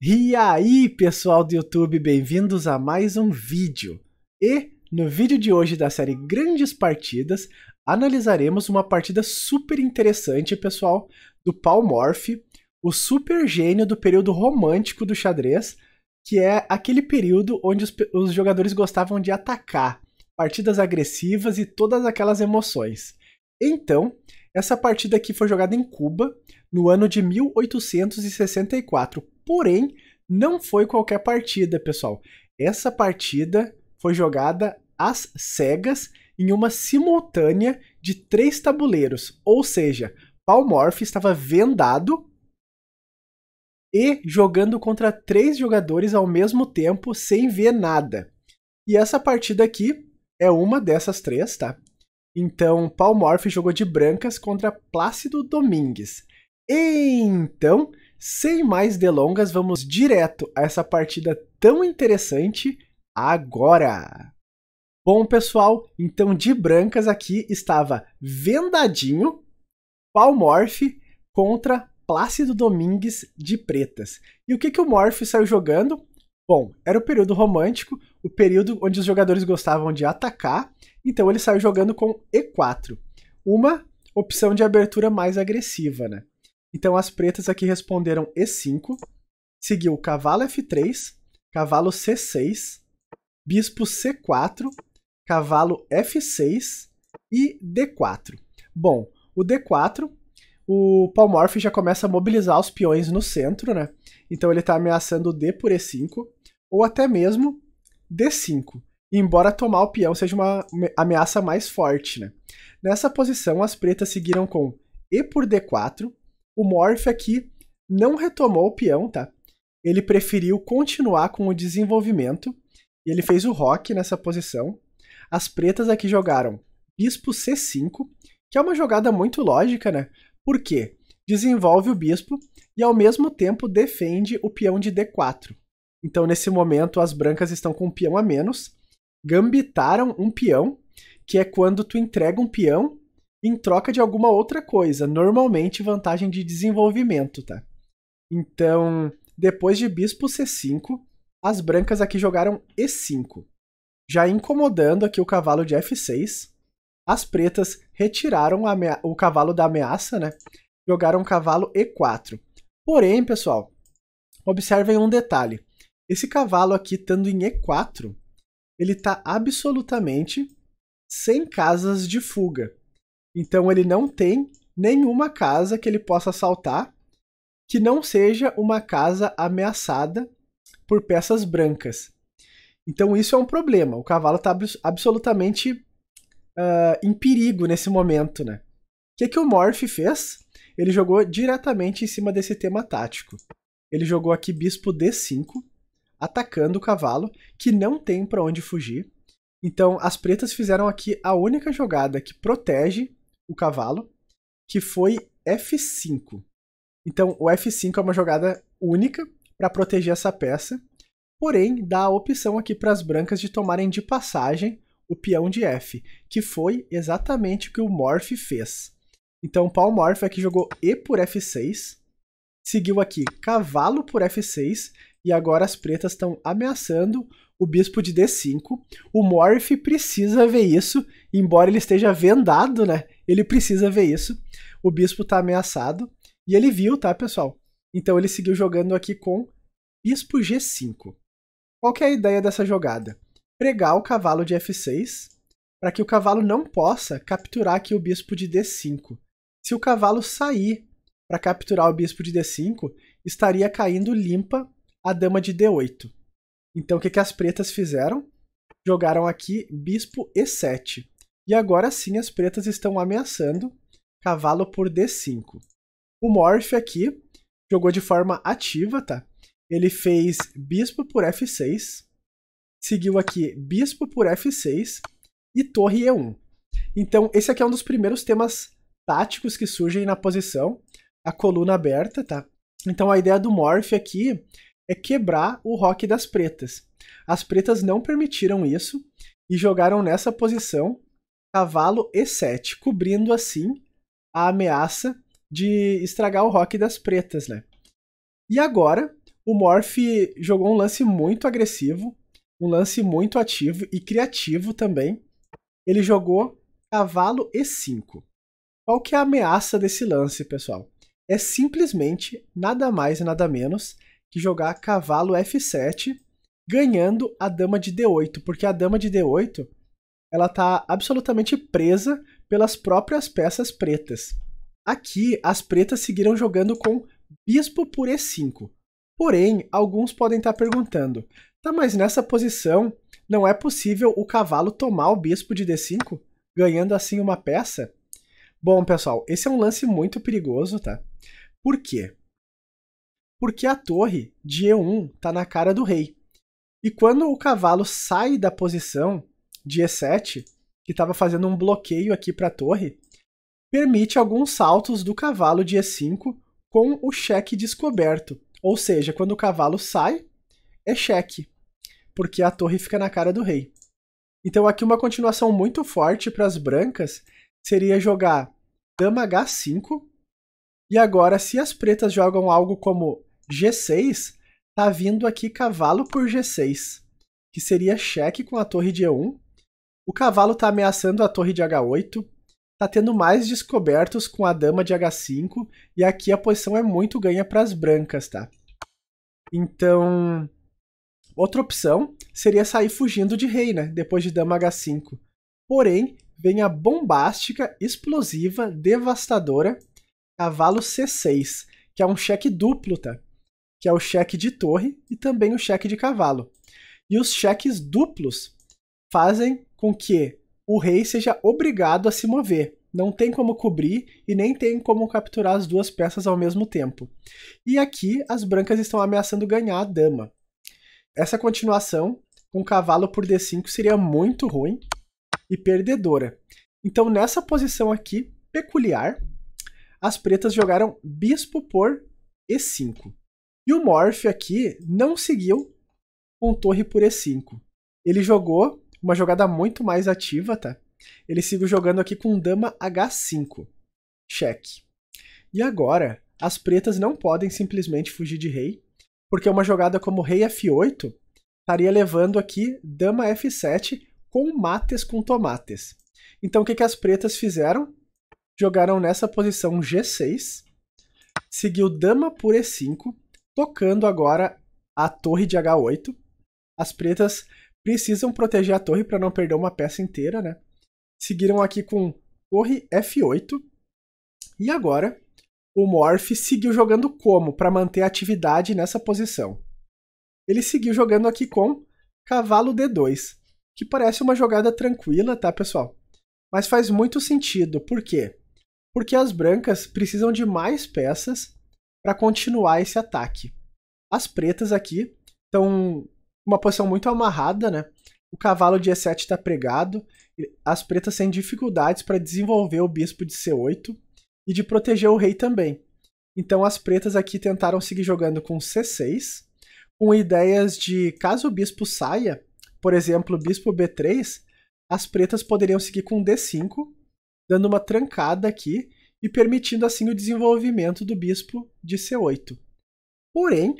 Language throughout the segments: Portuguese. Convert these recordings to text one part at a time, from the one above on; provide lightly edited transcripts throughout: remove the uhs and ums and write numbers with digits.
E aí, pessoal do YouTube, bem-vindos a mais um vídeo. E no vídeo de hoje da série Grandes Partidas, analisaremos uma partida super interessante, pessoal, do Paul Morphy, o super gênio do período romântico do xadrez, que é aquele período onde os jogadores gostavam de atacar, partidas agressivas e todas aquelas emoções. Então, essa partida aqui foi jogada em Cuba, no ano de 1864. Porém, não foi qualquer partida, pessoal. Essa partida foi jogada às cegas em uma simultânea de 3 tabuleiros. Ou seja, Paul Morphy estava vendado e jogando contra 3 jogadores ao mesmo tempo sem ver nada. E essa partida aqui é uma dessas 3, tá? Então, Paul Morphy jogou de brancas contra Plácido Domingues. Então, sem mais delongas, vamos direto a essa partida tão interessante agora. Bom, pessoal, então de brancas aqui estava vendadinho, Paul Morphy contra Plácido Domingues de pretas. E o que o Morphy saiu jogando? Bom, era o período romântico, o período onde os jogadores gostavam de atacar, então ele saiu jogando com E4, uma opção de abertura mais agressiva, né? Então as pretas aqui responderam E5, seguiu cavalo F3, cavalo C6, bispo C4, cavalo F6 e D4. Bom, o D4, o Paul Morphy já começa a mobilizar os peões no centro, né? Então ele está ameaçando D por E5, ou até mesmo D5, embora tomar o peão seja uma ameaça mais forte, né? Nessa posição, as pretas seguiram com E por D4, o Morphy aqui não retomou o peão, tá? Ele preferiu continuar com o desenvolvimento, e ele fez o roque nessa posição. As pretas aqui jogaram bispo C5, que é uma jogada muito lógica, né? Por quê? Desenvolve o bispo e ao mesmo tempo defende o peão de D4. Então, nesse momento, as brancas estão com um peão a menos, gambitaram um peão, que é quando tu entrega um peão em troca de alguma outra coisa, normalmente vantagem de desenvolvimento, tá? Então, depois de bispo C5, as brancas aqui jogaram E5, já incomodando aqui o cavalo de F6. As pretas retiraram o cavalo da ameaça, né? Jogaram o cavalo E4. Porém, pessoal, observem um detalhe. Esse cavalo aqui, estando em E4, ele está absolutamente sem casas de fuga. Então ele não tem nenhuma casa que ele possa saltar que não seja uma casa ameaçada por peças brancas. Então isso é um problema. O cavalo está absolutamente em perigo nesse momento, né? O que o Morphy fez? Ele jogou diretamente em cima desse tema tático. Ele jogou aqui bispo D5, atacando o cavalo, que não tem para onde fugir. Então as pretas fizeram aqui a única jogada que protege o cavalo, que foi F5. Então o F5 é uma jogada única para proteger essa peça, porém dá a opção aqui para as brancas de tomarem de passagem o peão de F, que foi exatamente o que o Morphy fez. Então o Paul Morphy aqui jogou E por F6, seguiu aqui cavalo por F6, e agora as pretas estão ameaçando o bispo de D5. O Morphy precisa ver isso, embora ele esteja vendado, né? Ele precisa ver isso. O bispo está ameaçado, e ele viu, tá, pessoal? Então ele seguiu jogando aqui com bispo G5. Qual que é a ideia dessa jogada? Pregar o cavalo de F6, para que o cavalo não possa capturar aqui o bispo de D5. Se o cavalo sair para capturar o bispo de D5, estaria caindo limpa a dama de D8. Então o que as pretas fizeram? Jogaram aqui bispo E7. E agora sim as pretas estão ameaçando cavalo por D5. O Morphy aqui jogou de forma ativa, tá? Ele fez bispo por F6, seguiu aqui bispo por F6 e torre E1. Então esse aqui é um dos primeiros temas táticos que surgem na posição, a coluna aberta, tá? Então a ideia do Morphy aqui é quebrar o roque das pretas. As pretas não permitiram isso e jogaram nessa posição cavalo E7, cobrindo assim a ameaça de estragar o roque das pretas, né? E agora o Morph jogou um lance muito agressivo, um lance muito ativo e criativo também. Ele jogou cavalo E5. Qual que é a ameaça desse lance, pessoal? É simplesmente nada mais e nada menos que jogar cavalo F7, ganhando a dama de D8, porque a dama de D8 ela está absolutamente presa pelas próprias peças pretas. Aqui, as pretas seguiram jogando com bispo por E5. Porém, alguns podem estar perguntando, tá, mas nessa posição não é possível o cavalo tomar o bispo de D5, ganhando assim uma peça? Bom, pessoal, esse é um lance muito perigoso, tá? Por quê? Porque a torre de E1 está na cara do rei. E quando o cavalo sai da posição de E7, que estava fazendo um bloqueio aqui para a torre, permite alguns saltos do cavalo de E5 com o cheque descoberto. Ou seja, quando o cavalo sai, é cheque, porque a torre fica na cara do rei. Então aqui uma continuação muito forte para as brancas seria jogar dama H5, e agora se as pretas jogam algo como G6, tá vindo aqui cavalo por G6, que seria cheque com a torre de E1. O cavalo tá ameaçando a torre de H8, tá tendo mais descobertos com a dama de H5, e aqui a posição é muito ganha para as brancas, tá? Então, outra opção seria sair fugindo de rei, né? Depois de dama H5. Porém, vem a bombástica, explosiva, devastadora cavalo C6, que é um cheque duplo, tá? Que é o cheque de torre e também o cheque de cavalo. E os cheques duplos fazem com que o rei seja obrigado a se mover. Não tem como cobrir e nem tem como capturar as duas peças ao mesmo tempo. E aqui as brancas estão ameaçando ganhar a dama. Essa continuação com cavalo por D5 seria muito ruim e perdedora. Então nessa posição aqui, peculiar, as pretas jogaram bispo por E5. E o Morph aqui não seguiu com torre por E5. Ele jogou uma jogada muito mais ativa, tá? Ele seguiu jogando aqui com dama H5. Cheque. E agora, as pretas não podem simplesmente fugir de rei, porque uma jogada como rei F8 estaria levando aqui dama F7 com mates com tomates. Então o que as pretas fizeram? Jogaram nessa posição G6, seguiu dama por E5, tocando agora a torre de H8. As pretas precisam proteger a torre para não perder uma peça inteira, né? Seguiram aqui com torre F8. E agora, o Morph seguiu jogando como para manter a atividade nessa posição? Ele seguiu jogando aqui com cavalo D2, que parece uma jogada tranquila, tá, pessoal? Mas faz muito sentido. Por quê? Porque as brancas precisam de mais peças para continuar esse ataque. As pretas aqui estão uma posição muito amarrada, né? O cavalo de E7 está pregado, as pretas têm dificuldades para desenvolver o bispo de C8 e de proteger o rei também. Então as pretas aqui tentaram seguir jogando com C6, com ideias de, caso o bispo saia, por exemplo, bispo B3, as pretas poderiam seguir com D5, dando uma trancada aqui e permitindo assim o desenvolvimento do bispo de C8. Porém,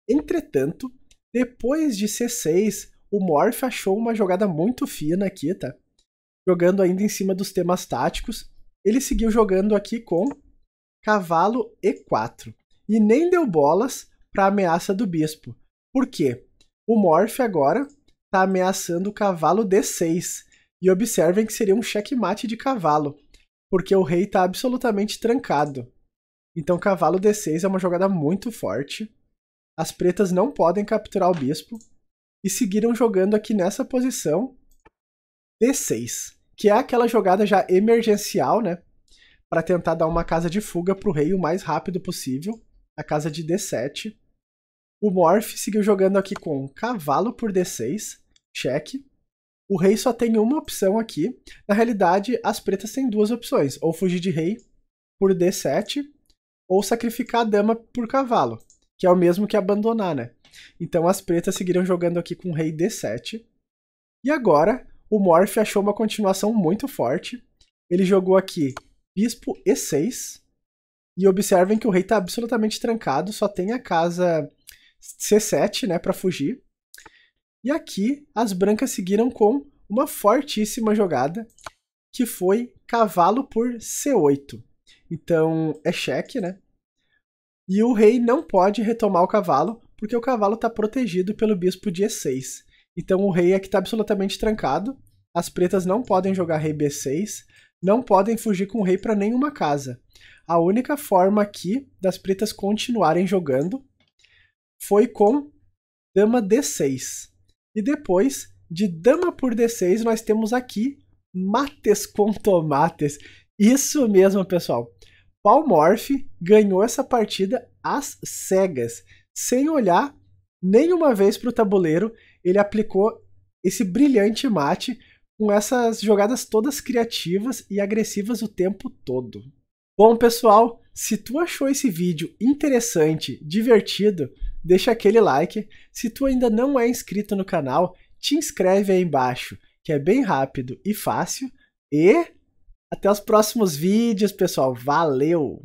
entretanto, depois de C6, o Morph achou uma jogada muito fina aqui, tá? Jogando ainda em cima dos temas táticos. Ele seguiu jogando aqui com cavalo E4. E nem deu bolas para a ameaça do bispo. Por quê? O Morph agora está ameaçando o cavalo D6. E observem que seria um checkmate de cavalo, porque o rei está absolutamente trancado. Então cavalo D6 é uma jogada muito forte. As pretas não podem capturar o bispo. E seguiram jogando aqui nessa posição D6, que é aquela jogada já emergencial, né? Para tentar dar uma casa de fuga para o rei o mais rápido possível, a casa de D7. O Morph seguiu jogando aqui com cavalo por D6, cheque. O rei só tem uma opção aqui. Na realidade, as pretas têm duas opções, ou fugir de rei por D7, ou sacrificar a dama por cavalo, que é o mesmo que abandonar, né? Então as pretas seguiram jogando aqui com rei D7. E agora, o Morph achou uma continuação muito forte. Ele jogou aqui bispo E6. E observem que o rei está absolutamente trancado, só tem a casa C7, né, para fugir. E aqui as brancas seguiram com uma fortíssima jogada, que foi cavalo por C8. Então é cheque, né? E o rei não pode retomar o cavalo, porque o cavalo está protegido pelo bispo de E6. Então o rei aqui está absolutamente trancado, as pretas não podem jogar rei B6, não podem fugir com o rei para nenhuma casa. A única forma aqui das pretas continuarem jogando foi com dama D6. E depois de dama por D6, nós temos aqui mates com tomates. Isso mesmo, pessoal. Paul Morphy ganhou essa partida às cegas, sem olhar nenhuma vez para o tabuleiro. Ele aplicou esse brilhante mate com essas jogadas todas criativas e agressivas o tempo todo. Bom, pessoal, se tu achou esse vídeo interessante, divertido, deixa aquele like. Se tu ainda não é inscrito no canal, te inscreve aí embaixo, que é bem rápido e fácil. E até os próximos vídeos, pessoal. Valeu!